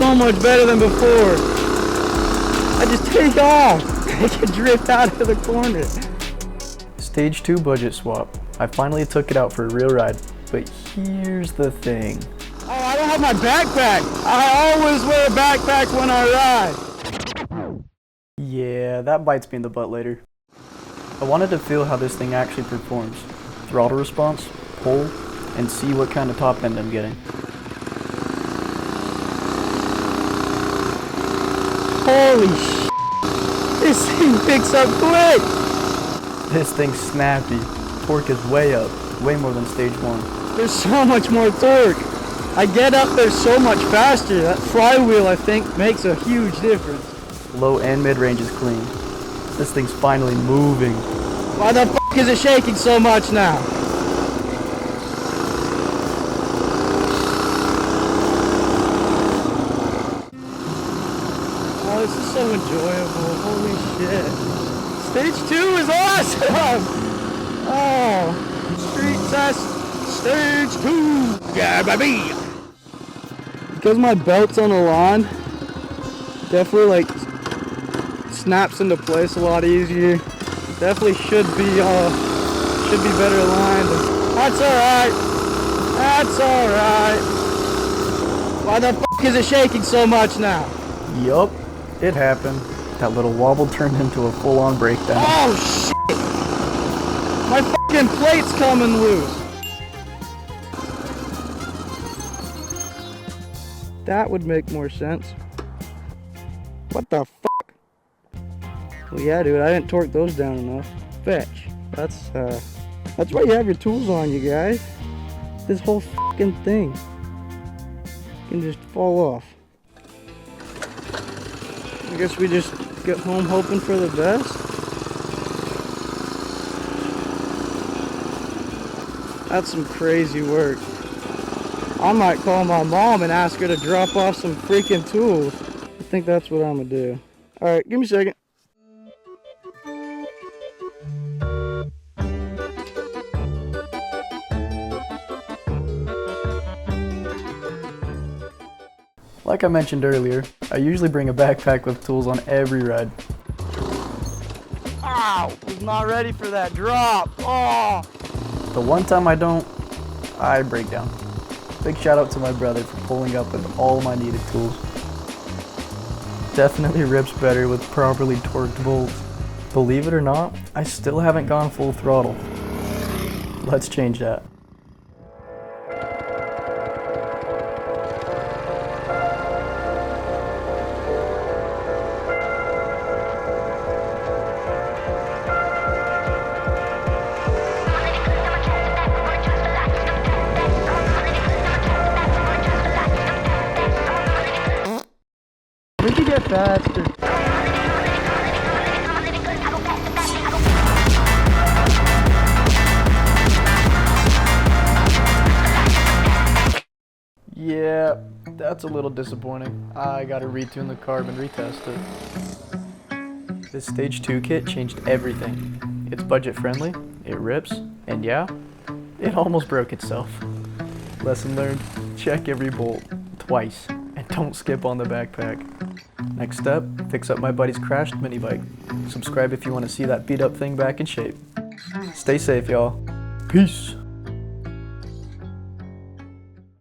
so much better than before. I just take off. I can drift out of the corner. Stage 2 budget swap. I finally took it out for a real ride, but here's the thing. Oh, I don't have my backpack. I always wear a backpack when I ride. Yeah, that bites me in the butt later. I wanted to feel how this thing actually performs. Throttle response, pull, and see what kind of top end I'm getting. Holy sh**. This thing picks up quick. This thing's snappy. Torque is way up, way more than stage 1. There's so much more torque. I get up there so much faster. That flywheel, I think, makes a huge difference. Low and mid-range is clean. This thing's finally moving. Why the f*** is it shaking so much now? Oh, this is so enjoyable. Holy shit. Stage 2 is awesome! Oh, street test, stage 2. Yeah, baby! Because my belt's on the lawn, definitely like snaps into place a lot easier. Definitely should be better aligned. That's alright. That's alright. Why the f*** is it shaking so much now? Yup, it happened. That little wobble turned into a full-on breakdown. Oh shit! My f***ing plate's coming loose. That would make more sense. What the f***? Well, yeah, dude, I didn't torque those down enough. Fetch. That's why you have your tools on, you guys. This whole f***ing thing can just fall off. I guess we just get home hoping for the best. That's some crazy work. I might call my mom and ask her to drop off some freaking tools. I think that's what I'm gonna do. Alright, give me a second. Like I mentioned earlier, I usually bring a backpack with tools on every ride. Ow! Was not ready for that drop. Oh! The one time I don't, I break down. Big shout out to my brother for pulling up with all my needed tools. Definitely rips better with properly torqued bolts. Believe it or not, I still haven't gone full throttle. Let's change that. We can get faster. Yeah, that's a little disappointing. I gotta retune the carb and retest it. This stage 2 kit changed everything. It's budget friendly, it rips, and yeah, it almost broke itself. Lesson learned, check every bolt, twice, and don't skip on the backpack. Next step, fix up my buddy's crashed mini bike. Subscribe if you want to see that beat up thing back in shape. Stay safe, y'all. Peace.